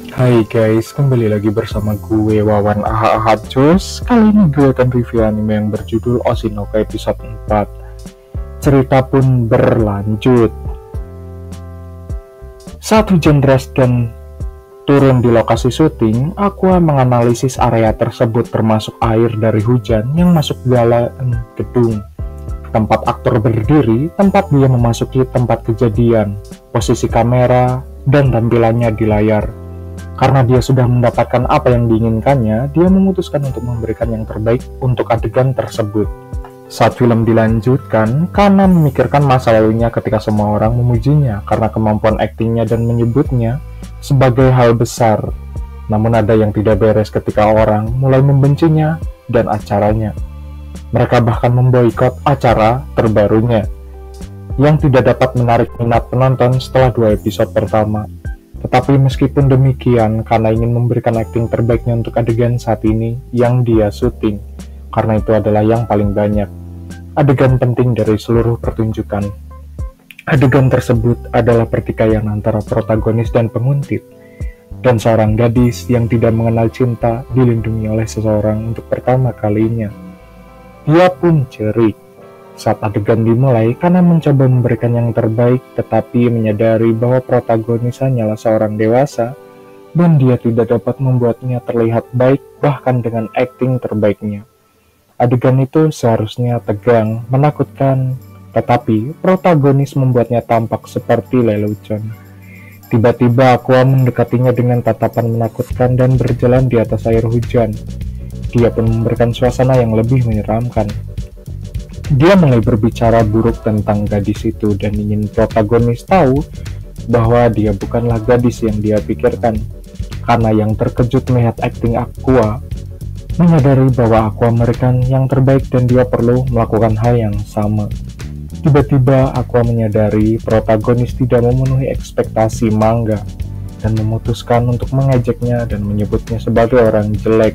Hai guys, kembali lagi bersama gue Wawan Aha Cus. Kali ini gue akan review anime yang berjudul Oshinoko episode 4. Cerita pun berlanjut. Saat hujan deras dan turun di lokasi syuting, Aqua menganalisis area tersebut termasuk air dari hujan yang masuk dalam gedung. Tempat aktor berdiri, tempat dia memasuki tempat kejadian, posisi kamera, dan tampilannya di layar. Karena dia sudah mendapatkan apa yang diinginkannya, dia memutuskan untuk memberikan yang terbaik untuk adegan tersebut. Saat film dilanjutkan, Kana memikirkan masa lalunya ketika semua orang memujinya karena kemampuan aktingnya dan menyebutnya sebagai hal besar. Namun ada yang tidak beres ketika orang mulai membencinya dan acaranya. Mereka bahkan memboikot acara terbarunya, yang tidak dapat menarik minat penonton setelah 2 episode pertama. Tetapi meskipun demikian, Kana ingin memberikan akting terbaiknya untuk adegan saat ini yang dia syuting, karena itu adalah yang paling banyak. Adegan penting dari seluruh pertunjukan. Adegan tersebut adalah pertikaian antara protagonis dan penguntit, dan seorang gadis yang tidak mengenal cinta dilindungi oleh seseorang untuk pertama kalinya. Dia pun cerik. Saat adegan dimulai, Kana mencoba memberikan yang terbaik, tetapi menyadari bahwa protagonis hanyalah seorang dewasa, dan dia tidak dapat membuatnya terlihat baik bahkan dengan akting terbaiknya. Adegan itu seharusnya tegang, menakutkan, tetapi protagonis membuatnya tampak seperti lelucon. Tiba-tiba Aqua mendekatinya dengan tatapan menakutkan dan berjalan di atas air hujan. Dia pun memberikan suasana yang lebih menyeramkan. Dia mulai berbicara buruk tentang gadis itu dan ingin protagonis tahu bahwa dia bukanlah gadis yang dia pikirkan. Karena yang terkejut melihat akting Aqua, menyadari bahwa Aqua memberikan yang terbaik dan dia perlu melakukan hal yang sama. Tiba-tiba Aqua menyadari protagonis tidak memenuhi ekspektasi manga dan memutuskan untuk mengejeknya dan menyebutnya sebagai orang jelek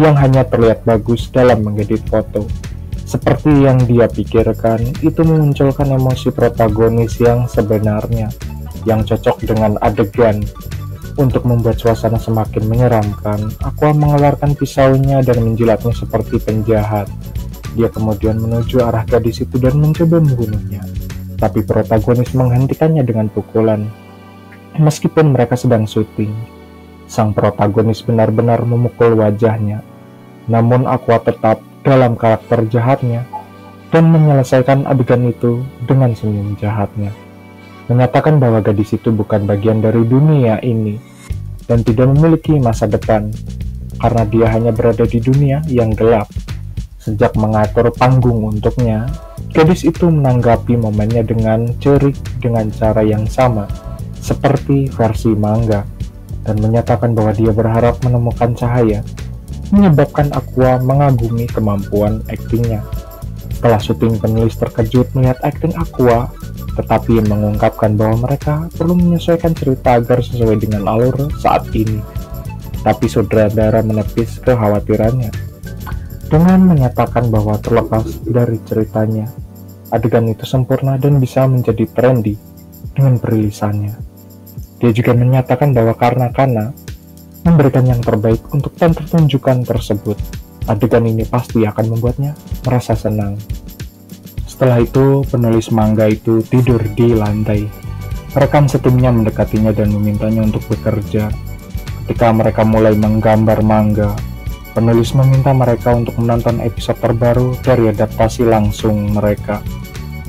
yang hanya terlihat bagus dalam mengedit foto. Seperti yang dia pikirkan, itu memunculkan emosi protagonis yang sebenarnya, yang cocok dengan adegan. Untuk membuat suasana semakin menyeramkan, Aqua mengeluarkan pisaunya dan menjilatnya seperti penjahat. Dia kemudian menuju arah gadis itu dan mencoba membunuhnya. Tapi protagonis menghentikannya dengan pukulan. Meskipun mereka sedang syuting, sang protagonis benar-benar memukul wajahnya. Namun Aqua tetap dalam karakter jahatnya dan menyelesaikan adegan itu dengan senyum jahatnya, menyatakan bahwa gadis itu bukan bagian dari dunia ini dan tidak memiliki masa depan karena dia hanya berada di dunia yang gelap. Sejak mengatur panggung untuknya, gadis itu menanggapi momennya dengan cerik dengan cara yang sama seperti versi manga dan menyatakan bahwa dia berharap menemukan cahaya, menyebabkan Aqua mengagumi kemampuan aktingnya. Setelah syuting, penulis terkejut melihat akting Aqua, tetapi mengungkapkan bahwa mereka perlu menyesuaikan cerita agar sesuai dengan alur saat ini. Tapi sutradara menepis kekhawatirannya dengan menyatakan bahwa terlepas dari ceritanya, adegan itu sempurna dan bisa menjadi trendy dengan perilisannya. Dia juga menyatakan bahwa karena Kana memberikan yang terbaik untuk pertunjukan tersebut, adegan ini pasti akan membuatnya merasa senang. Setelah itu, penulis manga itu tidur di lantai. Rekan setimnya mendekatinya dan memintanya untuk bekerja. Ketika mereka mulai menggambar manga, penulis meminta mereka untuk menonton episode terbaru dari adaptasi langsung mereka.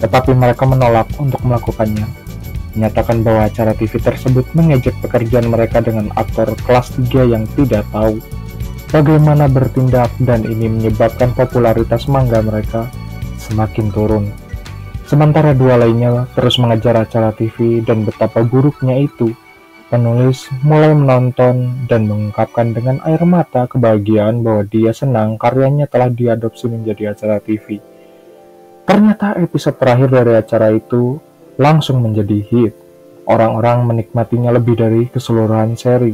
Tetapi mereka menolak untuk melakukannya, menyatakan bahwa acara TV tersebut mengejek pekerjaan mereka dengan aktor kelas 3 yang tidak tahu bagaimana bertindak, dan ini menyebabkan popularitas manga mereka semakin turun. Sementara dua lainnya terus mengejar acara TV dan betapa buruknya itu, penulis mulai menonton dan mengungkapkan dengan air mata kebahagiaan bahwa dia senang karyanya telah diadopsi menjadi acara TV. Ternyata episode terakhir dari acara itu langsung menjadi hit. Orang-orang menikmatinya lebih dari keseluruhan seri.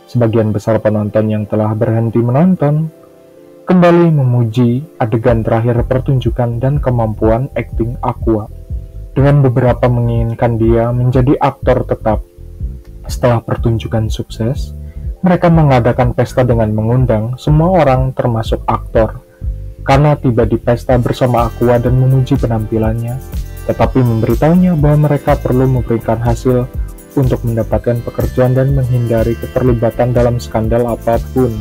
Sebagian besar penonton yang telah berhenti menonton kembali memuji adegan terakhir pertunjukan dan kemampuan akting Aqua, dengan beberapa menginginkan dia menjadi aktor tetap. Setelah pertunjukan sukses, mereka mengadakan pesta dengan mengundang semua orang termasuk aktor. Karena tiba di pesta bersama Aqua dan memuji penampilannya, tetapi memberitahunya bahwa mereka perlu memberikan hasil untuk mendapatkan pekerjaan dan menghindari keterlibatan dalam skandal apapun.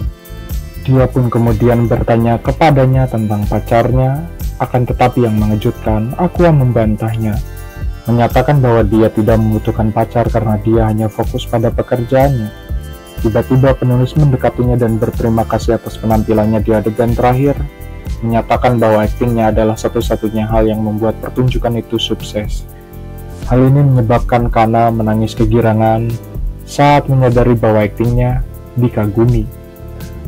Dia pun kemudian bertanya kepadanya tentang pacarnya, akan tetapi yang mengejutkan, Aqua membantahnya, menyatakan bahwa dia tidak membutuhkan pacar karena dia hanya fokus pada pekerjaannya. Tiba-tiba penulis mendekatinya dan berterima kasih atas penampilannya di adegan terakhir, menyatakan bahwa aktingnya adalah satu-satunya hal yang membuat pertunjukan itu sukses. Hal ini menyebabkan Kana menangis kegirangan saat menyadari bahwa aktingnya dikagumi.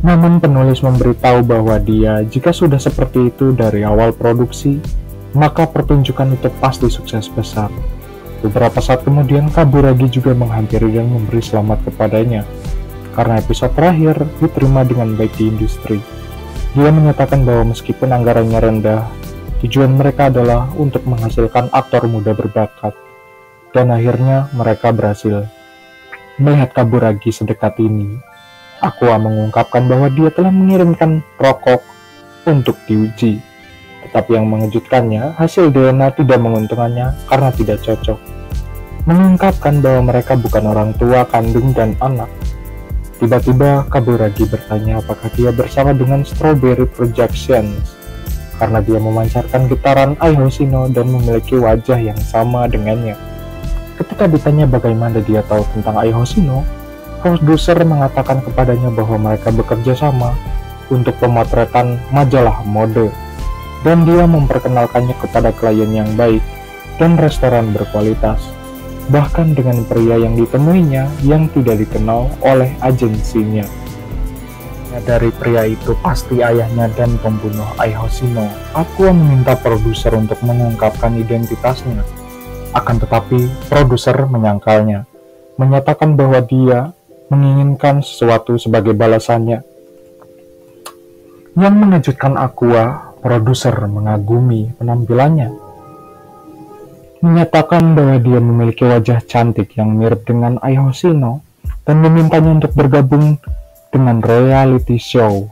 Namun penulis memberitahu bahwa jika sudah seperti itu dari awal produksi, maka pertunjukan itu pasti sukses besar. Beberapa saat kemudian Kaburagi juga menghampiri dan memberi selamat kepadanya, karena episode terakhir diterima dengan baik di industri. Dia menyatakan bahwa meskipun anggarannya rendah, tujuan mereka adalah untuk menghasilkan aktor muda berbakat. Dan akhirnya mereka berhasil. Melihat Kaburagi sedekat ini, Aqua mengungkapkan bahwa dia telah mengirimkan rokok untuk diuji. Tetapi yang mengejutkannya, hasil DNA tidak menguntungkannya karena tidak cocok. Mengungkapkan bahwa mereka bukan orang tua kandung dan anak. Tiba-tiba Kaburagi bertanya apakah dia bersama dengan Strawberry Projections karena dia memancarkan getaran Ai Hoshino dan memiliki wajah yang sama dengannya. Ketika ditanya bagaimana dia tahu tentang Ai Hoshino, produser mengatakan kepadanya bahwa mereka bekerja sama untuk pemotretan majalah mode, dan dia memperkenalkannya kepada klien yang baik dan restoran berkualitas, bahkan dengan pria yang ditemuinya yang tidak dikenal oleh agensinya. Dari pria itu pasti ayahnya dan pembunuh Ai Hoshino. Aqua meminta produser untuk mengungkapkan identitasnya. Akan tetapi, produser menyangkalnya, menyatakan bahwa dia menginginkan sesuatu sebagai balasannya. Yang mengejutkan Aqua, produser mengagumi penampilannya, menyatakan bahwa dia memiliki wajah cantik yang mirip dengan Ai Hoshino dan memintanya untuk bergabung dengan reality show.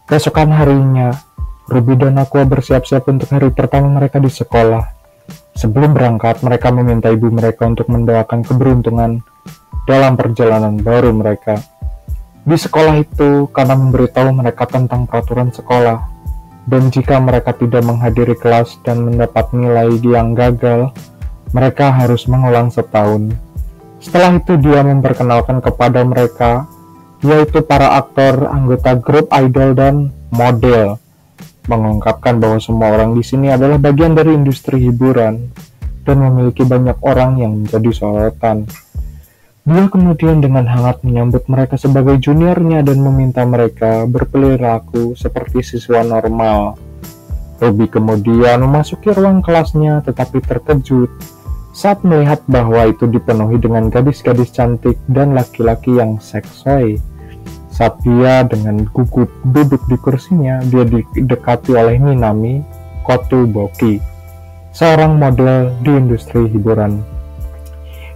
Keesokan harinya, Ruby dan Aqua bersiap-siap untuk hari pertama mereka di sekolah. Sebelum berangkat, mereka meminta ibu mereka untuk mendoakan keberuntungan dalam perjalanan baru mereka. Di sekolah itu, Kana memberitahu mereka tentang peraturan sekolah, dan jika mereka tidak menghadiri kelas dan mendapat nilai yang gagal, mereka harus mengulang setahun. Setelah itu dia memperkenalkan kepada mereka, yaitu para aktor, anggota grup idol, dan model, mengungkapkan bahwa semua orang di sini adalah bagian dari industri hiburan dan memiliki banyak orang yang menjadi sorotan. Dia kemudian dengan hangat menyambut mereka sebagai juniornya dan meminta mereka berperilaku seperti siswa normal. Ruby kemudian memasuki ruang kelasnya tetapi terkejut saat melihat bahwa itu dipenuhi dengan gadis-gadis cantik dan laki-laki yang seksoi. Saat dia dengan gugup duduk di kursinya, dia didekati oleh Minami Kotobuki, seorang model di industri hiburan.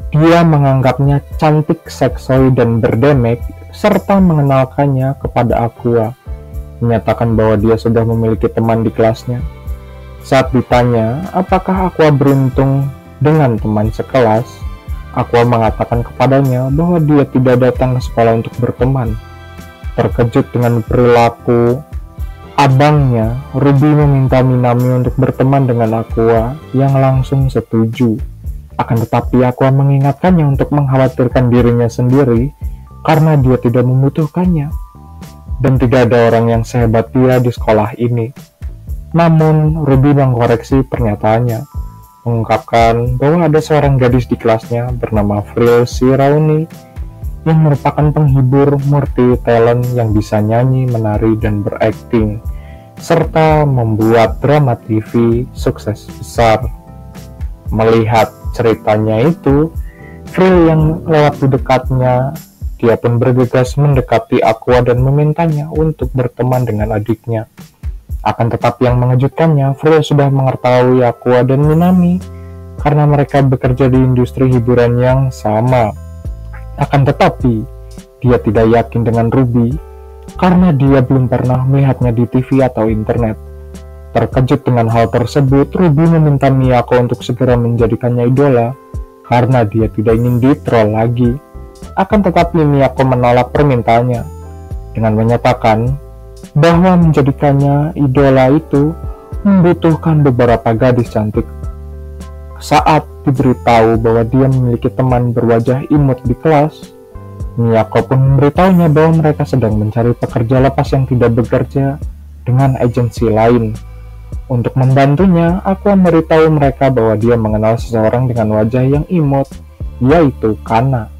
Dia menganggapnya cantik, seksoi, dan berdemek, serta mengenalkannya kepada Aqua, menyatakan bahwa dia sudah memiliki teman di kelasnya. Saat ditanya apakah Aqua beruntung dengan teman sekelas, Aqua mengatakan kepadanya bahwa dia tidak datang ke sekolah untuk berteman. Terkejut dengan perilaku abangnya, Ruby meminta Minami untuk berteman dengan Aqua yang langsung setuju. Akan tetapi Aqua mengingatkannya untuk mengkhawatirkan dirinya sendiri karena dia tidak membutuhkannya. Dan tidak ada orang yang sehebat dia di sekolah ini. Namun Ruby mengkoreksi pernyataannya, mengungkapkan bahwa ada seorang gadis di kelasnya bernama Frill Shirauni yang merupakan penghibur multi talent yang bisa nyanyi, menari, dan berakting, serta membuat drama TV sukses besar. Melihat ceritanya itu, Frill yang lewat di dekatnya, dia pun bergegas mendekati Aqua dan memintanya untuk berteman dengan adiknya. Akan tetapi yang mengejutkannya, Frill sudah mengetahui Aqua dan Minami karena mereka bekerja di industri hiburan yang sama. Akan tetapi, dia tidak yakin dengan Ruby karena dia belum pernah melihatnya di TV atau internet. Terkejut dengan hal tersebut, Ruby meminta Miyako untuk segera menjadikannya idola karena dia tidak ingin ditroll lagi. Akan tetapi Miyako menolak permintaannya dengan menyatakan bahwa menjadikannya idola itu membutuhkan beberapa gadis cantik. Saat diberitahu bahwa dia memiliki teman berwajah imut di kelas, Miyako pun memberitahunya bahwa mereka sedang mencari pekerja lepas yang tidak bekerja dengan agensi lain. Untuk membantunya, aku memberitahu mereka bahwa dia mengenal seseorang dengan wajah yang imut, yaitu Kana.